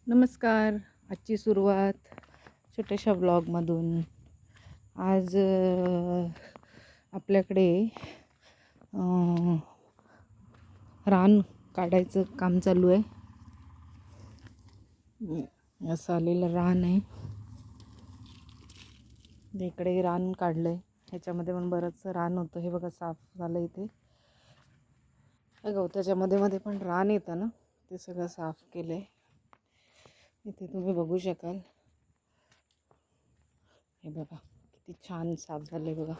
नमस्कार. आजची सुरुवात छोट्याशा ब्लॉगमधून. आज आपल्याकडे रान काढायचं काम चालू आहे. असं आलेलं रान आहे. इकडे रान काढलं आहे. ह्याच्यामध्ये पण बरंचसं रान होतं. हे बघा साफ झालं इथे. गवताच्या मध्ये पण रान येतं ना, ते सगळं साफ केलं आहे. इथे तुम्ही बघू शकाल. हे बघा किती छान साफ झाले बघा.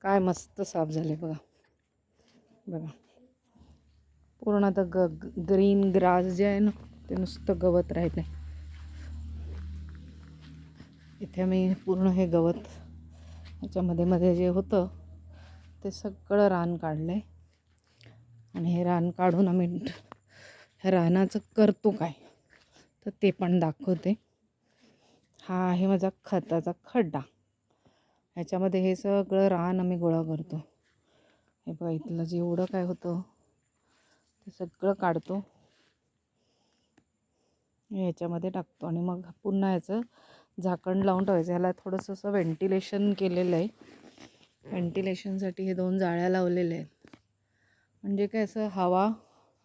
काय मस्त साफ झाले बघा. बघा पूर्ण आता ग्रीन ग्रास जे आहे ना, ते नुसतं गवत राहिलं आहे. इथे मी पूर्ण हे गवत ह्याच्यामध्ये जे होतं ते सगळं रान काढलं आहे. आणि हे रान काढून आम्ही ह्या रानाचं करतो काय तर ते पण दाखवते. हा आहे माझा खताचा खड्डा. ह्याच्यामध्ये हे सगळं रान आम्ही गोळा करतो. हे बघा इथलं जेवढं काय होतं ते सगळं काढतो, ह्याच्यामध्ये टाकतो आणि मग पुन्हा याचं झाकण लावून ठेवायचं. ह्याला थोडंसं असं व्हेंटिलेशन केलेलं आहे. व्हेंटिलेशनसाठी हे 2 जाळ्या लावलेल्या आहेत. म्हणजे काय असं हवा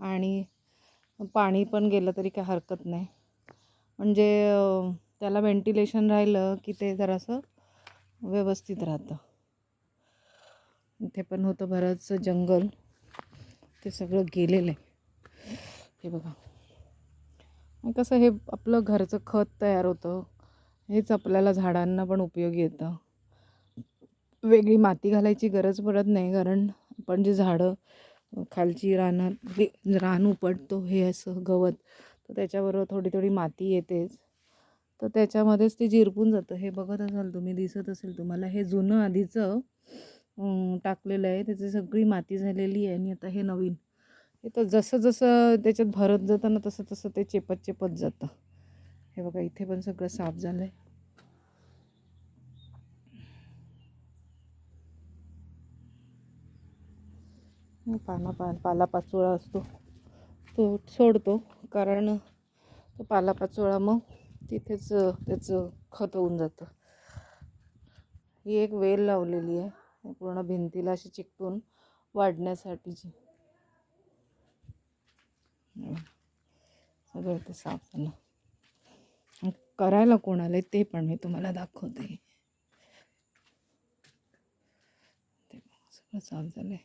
आणि पाणी पण गेलं तरी काय हरकत नाही. म्हणजे त्याला व्हेंटिलेशन राहिलं की ते जरासं व्यवस्थित राहतं. इथे पण होतं बरंचसं जंगल, ते सगळं गेलेलं आहे. हे बघा कसं हे आपलं घरचं खत तयार होतं. हेच आपल्याला झाडांना पण उपयोगी येतं. वेगळी माती घालायची गरज पडत नाही, कारण आपण जे झाडं खालची रान उपटतो हे असं गवत, तर त्याच्याबरोबर थोडी थोडी माती येतेच, तर त्याच्यामध्येच ते जिरपून जातं. हे बघत असाल तुम्ही, दिसत असेल तुम्हाला, हे जुनं आधीचं टाकलेलं आहे. त्याची सगळी माती झालेली आहे आणि आता हे नवीन. हे तर जसं जसं त्याच्यात भरत जातं ना, तसं तसं ते चेपत चेपत जातं. हे बघा इथे पण सगळं साफ झालं आहे. पालापाचोळा असतो तो सोडतो, कारण तो पालापाचोळा मग तिथेच त्याचं खत होऊन जातं. ही एक वेल लावलेली आहे पूर्ण भिंतीला अशी चिकटून वाढण्यासाठीची. सगळं ते साफ झालं. करायला कोणाला ते पण मी तुम्हाला दाखवते. ते सगळं साफ झालंय.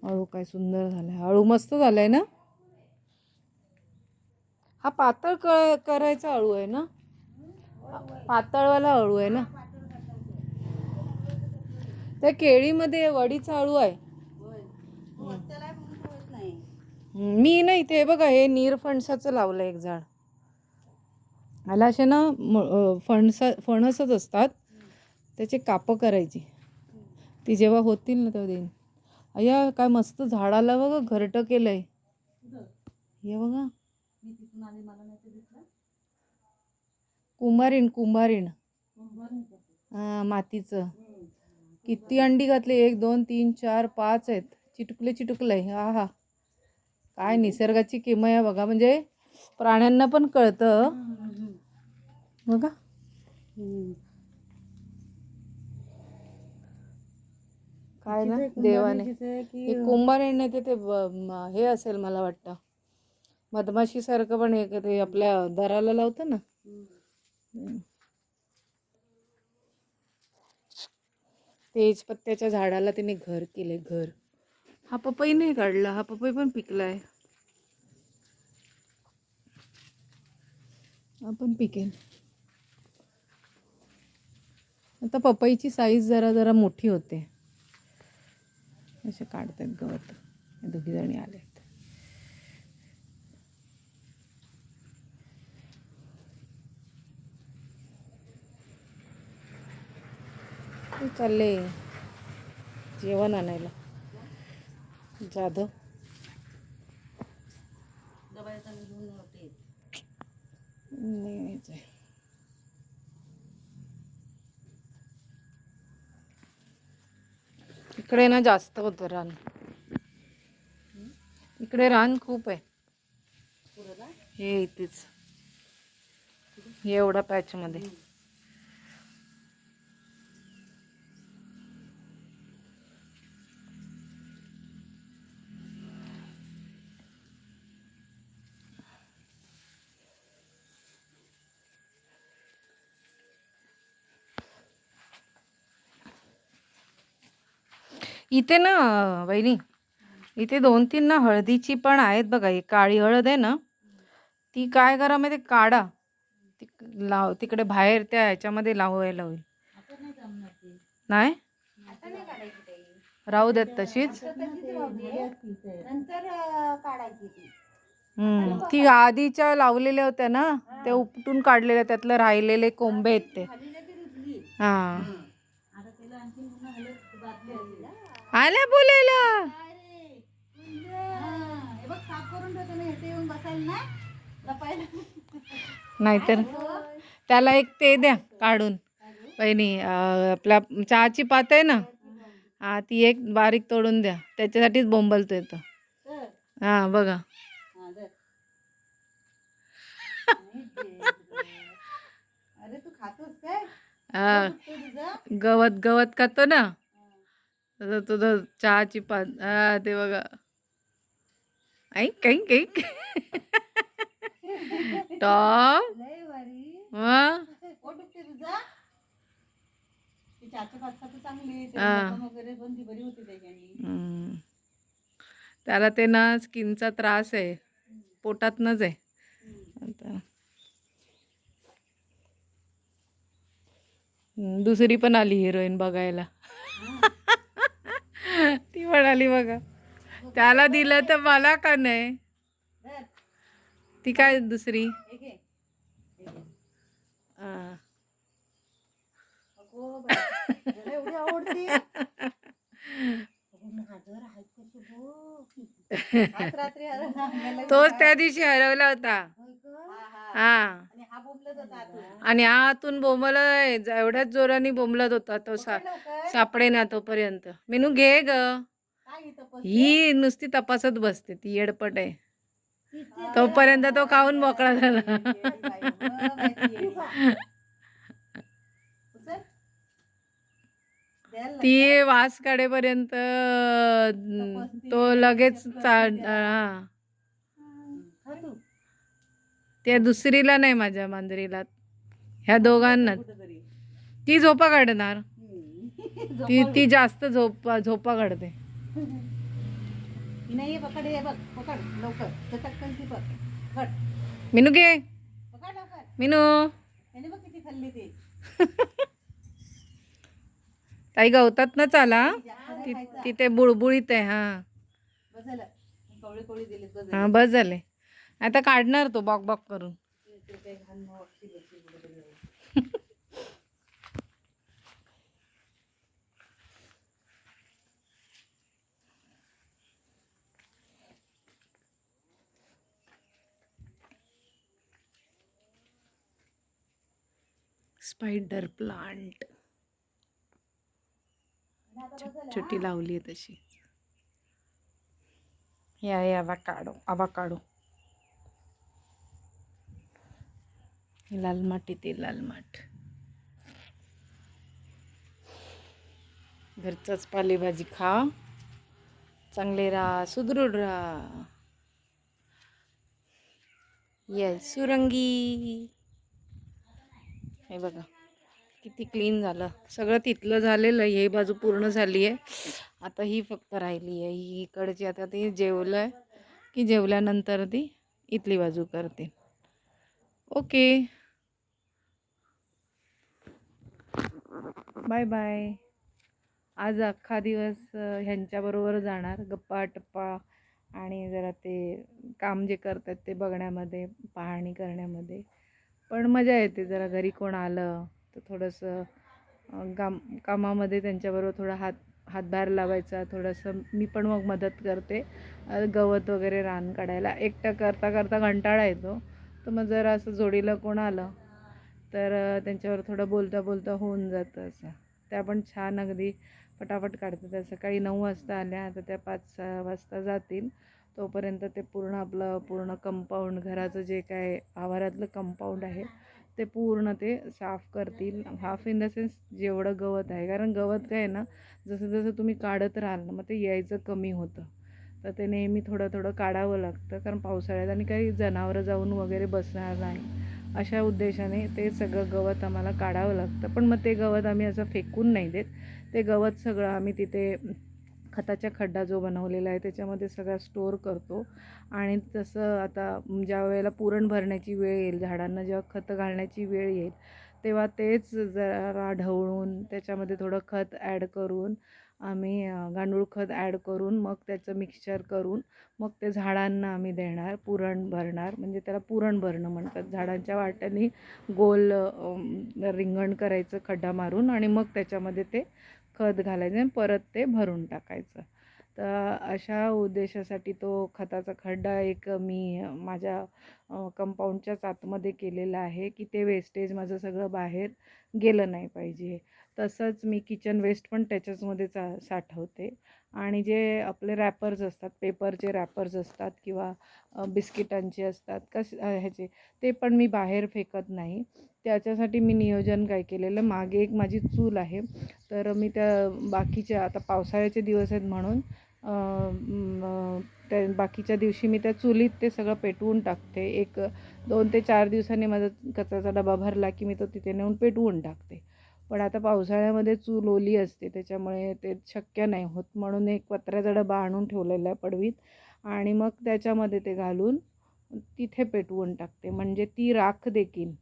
अळू काय सुंदर झालाय. अळू मस्त झालाय ना. हा पातळ करायचा अळू आहे ना, पातळवाला अळू आहे ना. त्या केळीमध्ये वडीचा अळू आहे. मी नाही, ते बघा हे नीरफणसाचं लावलं एक झाड. ह्याला असे ना फणसच असतात, त्याचे कापं करायची. ती जेव्हा होतील ना तेव्हा देईन. अय्या काय मस्त झाडाला बघा घरटं केलंय. हे बघा कुंभारीण मातीचं. किती अंडी घातले, 1 2 3 4 5 आहेत. चिटुकले. हा काय निसर्गाची किमया बघा. म्हणजे प्राण्यांना पण कळतं बघा. काय ना देवाने हे कुंभारीण ते हे असेल मला वाटतं, मधमाशी सारखं पण हे ते आपल्या दाराला लावतं ना. तेजपत्त्याच्या झाडाला तिने घर केले, घर. हा पपई नाही काढला, हा पपई पण पिकलाय. आपण पिकेल आता. पपईची साईज जरा जरा मोठी होते. असे काढतात गवत. 2 जणी आलेत. चालले जेवण आणायला. जाधव इकडे ना जास्त होतं रान. इकडे रान खूप आहे. हे इथेच हे एवढा पॅच मध्ये. इथे ना वहिनी, इथे 2-3 ना हळदीची पण आहेत बघा. ही काळी हळद आहे ना, ती काय करा माहिती, काढा लाव तिकडे बाहेर त्या ह्याच्यामध्ये लावायला होईल. नाही राहू देत तशीच. ती आधीच्या लावलेल्या होत्या ना, त्या उपटून काढलेल्या, त्यातलं राहिलेले कोंबे आहेत ते. हा आल्या बोलायला. नाहीतर त्याला एक ते द्या काढून वहिनी. आपल्या चहाची पात आहे ना, हा ती एक बारीक तोडून द्या. त्याच्यासाठीच बोंबलतो येतं. हा बघा. गवत गवत खातो ना, तुझं चहाची पात. हा ते बघा. ऐक काही काही टॉप. त्याला ते ना स्किनचा त्रास आहे, पोटातनच आहे आता. दुसरी पण आली हिरोईन बघायला. ती म्हणाली बघा, त्याला दिलं तर मला का नाही. ती काय दुसरी. तोच त्या दिवशी हरवला होता. हा आणि आतून बोंबलाय, एवढ्याच जोराने बोंबलत होता तो. सापडे ना तोपर्यंत. मेनू घे ग. ही नुसती तपासत बसते, ती येडपट आहे. तोपर्यंत तो खाऊन मोकळा झाला. ती वास काढेपर्यंत तो लगेच त्या दुसरीला नाही, माझ्या मांजरीला, ह्या दोघांना. ती झोपा काढणार, ती जास्त झोपा काढते. मिनू घे, मिनू. ताई गवतात ना चाला, तिथे बुळबुळीत आहे. हा हा बस झाले. आता काढणार तो बॉक बॉक करून. स्पायडर प्लांट छोटी लावली आहे तशी. या अवाकाडो, अवाकाडो. लाल माती, ते लाल माठ. घरचाच पालेभाजी खा, चांगले राहा, सुदृढ राहा. येस सुरंगी. हे बघा किती क्लीन झालं सगळं. तिथलं झालेलं, हे बाजू पूर्ण झाली आहे. आता ही फक्त राहिली आहे, ही इकडची. आता ती जेवलं की जेवल्यानंतर ती इथली बाजू करते. Okay bye bye. आज अख्खा दिवस ह्यांच्याबरोबर जाणार, गप्पा टप्पा आणि जरा ते काम जे करतात ते बघण्यामध्ये, पाहणी करण्यामध्ये. पण मजा येते जरा. घरी कोण आलं तर थोडंसं कामामध्ये त्यांच्याबरोबर थोडा हातभार लावायचा. थोडंसं मी पण मग मदत करते, गवत वगैरे रान काढायला. एकटं करता करता कंटाळा येतो, तर मग जरा असं जोडीला कोण आलं तर त्यांच्यावर थोडं बोलता बोलता होऊन जातं असं. त्या पण छान अगदी फटाफट काढतात. त्या सकाळी 9 वाजता आल्या, आता त्या 5-6 वाजता जातील. तोपर्यंत ते पूर्ण कंपाऊंड, घराचं जे काय आवारातलं कंपाऊंड आहे ते पूर्ण ते साफ करतील. हाफ इन द सेन्स जेवढं गवत आहे, कारण गवत काय आहे ना, जसं जसं तुम्ही काढत राहाल ना मग ते यायचं कमी होतं. तर ते नेहमी थोडं थोडं काढावं लागतं, कारण पावसाळ्यात आणि काही जनावरं जाऊन वगैरे बसणार नाही अशा उद्देशाने ते सगळं गवत आम्हाला काढावं लागतं. पण मग ते गवत आम्ही असं फेकून नाही देत. ते गवत सगळं आम्ही तिथे खताचा खड्डा जो बनवलेला आहे त्याच्यामध्ये सगळा स्टोअर करतो. आणि तसं आता ज्या वेळेला पुरण भरण्याची वेळ येईल, झाडांना जेव्हा खतं घालण्याची वेळ येईल, तेव्हा तेच जरा ढवळून त्याच्यामध्ये थोडं खत ॲड करून आम्ही गांडूळ खत ॲड करून मग त्याचं मिक्सचर करून मग ते झाडांना आम्ही देणार, पुरण भरणार. म्हणजे त्याला पुरण भरणं म्हणतात. झाडांच्या वाट्याने गोल रिंगण करायचं खड्डा मारून आणि मग त्याच्यामध्ये ते खत घालायचं आणि परत ते भरून टाकायचं. तर अशा उद्देशासाठी तो खताचा खड्डा एक मी माझ्या कंपाऊंडच्याच आतमध्ये केलेला आहे, की ते वेस्टेज माझं सगळं बाहेर गेलं नाही पाहिजे. तसंच मी किचन वेस्ट पण त्याच्याचमध्ये साठवते. आणि जे आपले रॅपर्स असतात, पेपरचे रॅपर्स असतात किंवा बिस्किटांचे असतात ह्याचे, ते पण मी बाहेर फेकत नाही. त्याच्यासाठी मी नियोजन काय केलेलं, मागे एक माझी चूल आहे, तर मी त्या बाकीच्या, आता पावसाळ्याचे दिवस आहेत म्हणून त्या बाकीच्या दिवशी मी त्या चुलीत ते सगळं पेटवून टाकते. एक 2 ते 4 दिवसांनी माझा कचऱ्याचा डबा भरला की मी तो तिथे नेऊन पेटवून टाकते. पण आता पावसाळ्यामध्ये चूल ओली असते त्याच्यामुळे ते शक्य नाही होत, म्हणून एक पत्र्याचा डबा आणून ठेवलेला आहे पडवीत आणि मग त्याच्यामध्ये ते घालून तिथे पेटवून टाकते. म्हणजे ती राख देखील,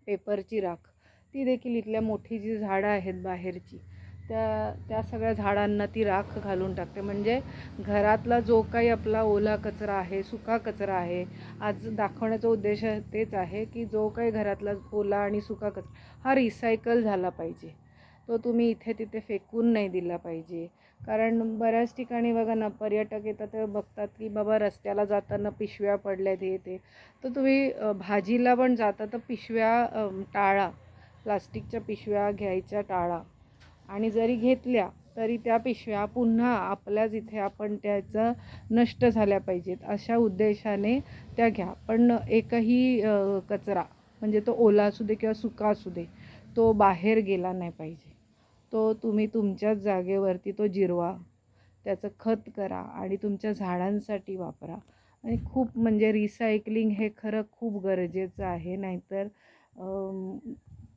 पेपरची राख, ती देखील इथल्या मोठी जी झाडं आहेत बाहेरची, त्या सगळ्या झाडांना ती राख घालून टाकते. म्हणजे घरातला जो काही आपला ओला कचरा आहे, सुका कचरा आहे, आज दाखवण्याचा उद्देश तेच आहे की जो काही घरातला ओला आणि सुका कचरा हा रिसायकल झाला पाहिजे. तो तुम्ही इथे तिथे फेकून नाही दिला पाहिजे. कारण बऱ्याच ठिकाणी बघा ना, पर्यटक येतात तर बघतात की बाबा रस्त्याला जाताना पिशव्या पडल्यात हे ते, तर तुम्ही भाजीला पण जाता तर पिशव्या टाळा, प्लास्टिकच्या पिशव्या घ्यायच्या टाळा. आणि जरी घेतल्या तरी त्या पिशव्या पुन्हा आपल्याच इथे आपण त्याचं नष्ट झाल्या पाहिजेत अशा उद्देशाने त्या घ्या. पण एकही कचरा, म्हणजे तो ओला असू दे किंवा सुका असू दे, तो बाहेर गेला नाही पाहिजे. तो तुम्ही तुमच्याच जागेवरती तो जिरवा, त्याचं खत करा आणि तुमच्या झाडांसाठी वापरा. आणि खूप म्हणजे रिसायकलिंग हे खरं खूप गरजेचं आहे. नाहीतर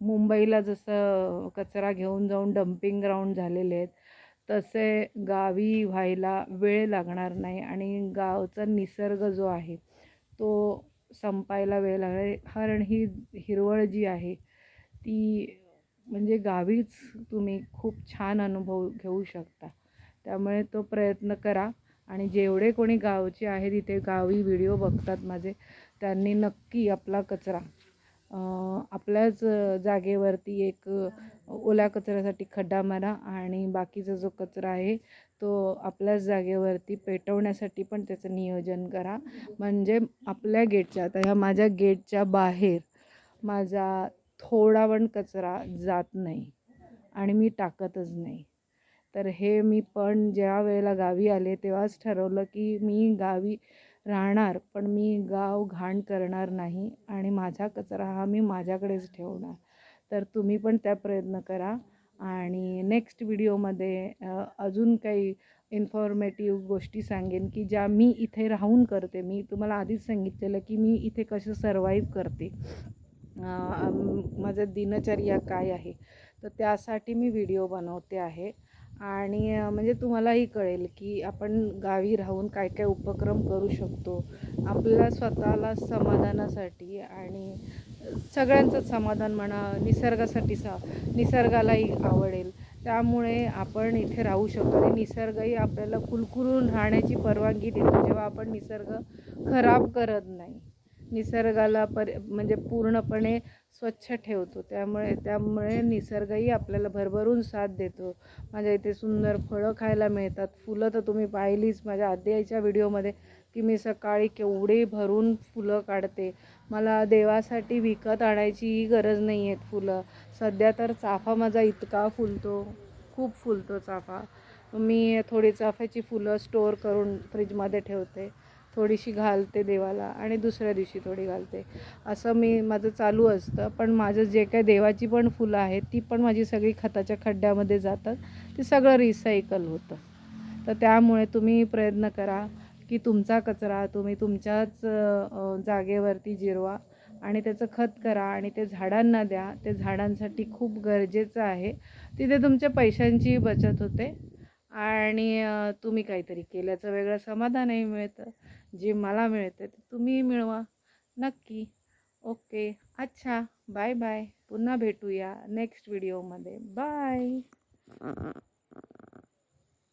मुंबईला जसं कचरा घेऊन जाऊन डम्पिंग ग्राउंड झालेले आहेत, तसे गावी व्हायला वेळ लागणार नाही आणि गावचा निसर्ग जो आहे तो संपायला वेळ लागणार आहे. कारण ही हिरवळ जी आहे ती म्हणजे गावीच तुम्ही खूप छान अनुभव घेऊ शकता. त्यामुळे तो प्रयत्न करा. आणि जेवढे कोणी गावचे आहेत, इथे गावी व्हिडिओ बघतात माझे, त्यांनी नक्की आपला कचरा आपल्याच जागेवरती एक ओल्या कचऱ्यासाठी खड्डा मारा आणि बाकीचा जो कचरा आहे तो आपल्याच जागेवरती पेटवण्यासाठी पण त्याचं नियोजन करा. म्हणजे आपल्या गेटच्या, आता ह्या माझ्या गेटच्या बाहेर माझा थोडा पण कचरा जात नाही आणि मी टाकतच नाही. तर हे मी पण ज्या वेळेला गावी आले तेव्हाच ठरवलं की मी गावी राहणार, पण मी गाव घाण करणार नाही आणि माझा कचरा हा मी माझ्याकडेच ठेवणार. तर तुम्ही पण त्या प्रयत्न करा. आणि नेक्स्ट व्हिडिओमध्ये अजून काही इन्फॉर्मेटिव्ह गोष्टी सांगेन की ज्या मी इथे राहून करते. मी तुम्हाला आधीच सांगितलेलं की मी इथे कसं सर्वाईव्ह करते, माझं दिनचर्या काय आहे, तर त्यासाठी मी व्हिडिओ बनवते आहे. आणि म्हणजे तुम्हालाही कळेल की आपण गावी राहून काय काय उपक्रम करू शकतो आपल्या स्वतःला समाधानासाठी आणि सगळ्यांचंच समाधान म्हणा, निसर्गालाही आवडेल. त्यामुळे आपण इथे राहू शकतो आणि निसर्गही आपल्याला कुलकुलून राहण्याची परवानगी देतो जेव्हा आपण निसर्ग खराब करत नाही, निसर्गाला म्हणजे पूर्णपणे स्वच्छ ठेवतो. त्यामुळे निसर्गही आपल्याला भरभरून साथ देतो. माझ्या इथे सुंदर फळं खायला मिळतात. फुलं तर तुम्ही पाहिलीच माझ्या आधीच्या व्हिडिओमध्ये की मी सकाळी केवढे भरून फुलं काढते. मला देवासाठी विकत आणायचीही गरज नाही आहेत फुलं. सध्या तर चाफा माझा इतका फुलतो, खूप फुलतो चाफा. मी थोडी चाफ्याची फुलं स्टोअर करून फ्रीजमध्ये ठेवते, थोडीशी घालते देवाला आणि दुसऱ्या दिवशी थोडी घालते. असं माझं चालू असतं. पण माझं जे काही देवाची पण फुलं आहेत ती पण माझी सगळी खताच्या खड्ड्यामध्ये जातात. ते सगळं रिसायकल होतं. तर त्यामुळे तुम्ही प्रयत्न करा की तुमचा कचरा तुम्ही तुमच्याच जागेवरती जिरवा आणि त्याचं खत करा आणि ते झाडांना द्या. ते झाडांसाठी खूप गरजेचं आहे. तिथे तुमच्या पैशांची बचत होते आणि तुम्ही काहीतरी केल्याचं वेगळं समाधानही मिळतं. जे मला मिळतं ते तुम्हीही मिळवा. नक्की. ओके. अच्छा. Bye bye. पुन्हा भेटूया नेक्स्ट व्हिडिओमध्ये. बाय.